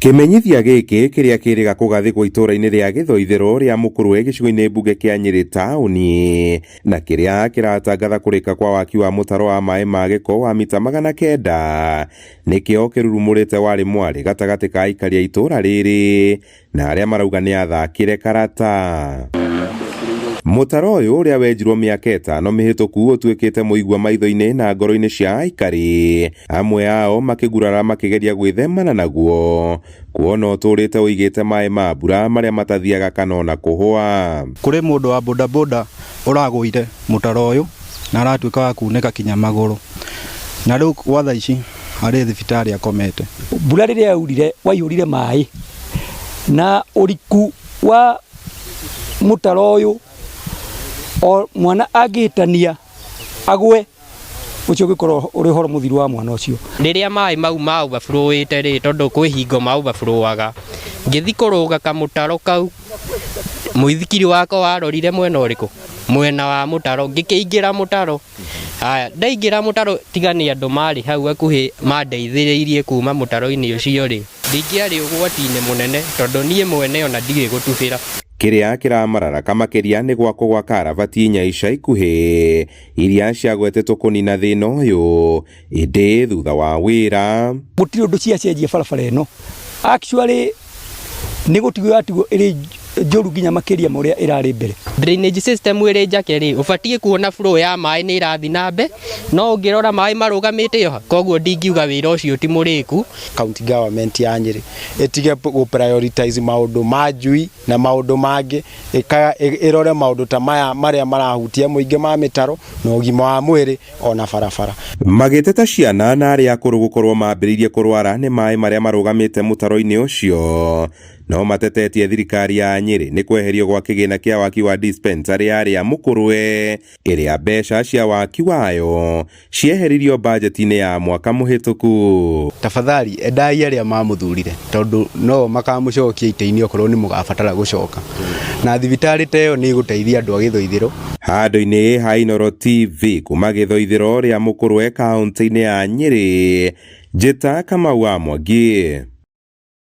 Kimenyithia giki kiria kiriga kugathikwo itũra-inĩ ria Githoithero ria Mũkũrwe gĩcigo-inĩ mbunge kia Nyeri taũni na kiria kiratangatha kurika kwa waki wa mũtaro wa maĩ ma gĩko wa mita 900 nikio kirurumurite wari mwari gatagati ka aikari a itũra riri na aria marauga ni athakire karata. Mũtaro ũyũ ũrĩa wenjirwo mĩaka 5 mĩhĩtũku ũtuĩkĩte mũigua maitho-inĩ na ngoro-inĩ cia aikari, amwe ao makĩgurara makĩgeria gwĩthemana naguo kuona ũtũrĩte ũigĩte maĩ ma mbura marĩa matathiaga kana ona kũhũa. Kũrĩ mũndũ wa bodaboda ũragũire mũtaro ũyũ na aratuĩka wa kunĩka kinya magũrũ, na rĩu gwa thaa ici arĩ thibitarĩ akomete. Mbura rĩrĩa yaurire waihũrire maĩ na ũriku wa mũtaro ũyũ o mwana angĩtania agwe ucio gĩkorwo ũrĩ horo mũthiru wa mwana ũcio. Rĩrĩa maĩ mau ma overflowĩte rĩ, tondũ kwĩ hingo ma overflowaga, ngĩthi kũrũga kamũtaro kau, mũithikiri wako warorire mwena ũrĩkũ? Mwena wa mũtaro. Ngĩkĩingĩra mũtaro, haya ndaingĩra mũtaro tiga nĩ andũ marĩ hau hakuhĩ mandeithĩrĩirie kuma mũtaro-inĩ ũcio rĩ, ndingĩarĩ ũgwati-inĩ mũnene tondũ niĩ mwene ona ndirĩ gũtubĩra. Kiria kiramararaka makiria ni gwako gwa karavati inya ica ikuhi iria ciagwetetwo kunina thina uyu indi thutha wa wira gutiri undu ciacenjia barabara ino. Actually ni gutigwo yatigwo iri njoru nginya makiria moria irari mbere. Drainage system iri njake ri ubatie kuona flow ya maĩ ni irathi na mbe, no ngirora maĩ marugamite yo, koguo ndingiuga wira ucio ti muriku. County government ya Nyeri itige ku prioritize maundu ma njui na maundu mangi, irore maundu ta maya maria marahutia muingi ma mitaro na ugima wa mwiri ona barabara. Magiteta ciana na aria akũrũ gukorwo mambĩrĩirie kũrwara ni maĩ maria marugamite mũtaro-inĩ ucio, no matetetie thirikari ya Nyeri ni kweherio gwa kĩgĩna kĩa waki wa dispensary ya Mũkũrwe iria mbeca cia waki wayo cieheririo budget-inĩ ya mwaka mũhĩtũku. Tafadhali endai aria mamuthurire tondu no makamũcokia ite-inĩ okorwo ni mũgabatara gucoka, na thibitarĩ ta ĩyo nĩ ĩgũteithia andũ a Githoithero. Handũ-inĩ ha Inooro TV kuma Githoithero ria Mũkũrwe kaunti-inĩ ya Nyeri, Njĩta Kamau wa Mwangi.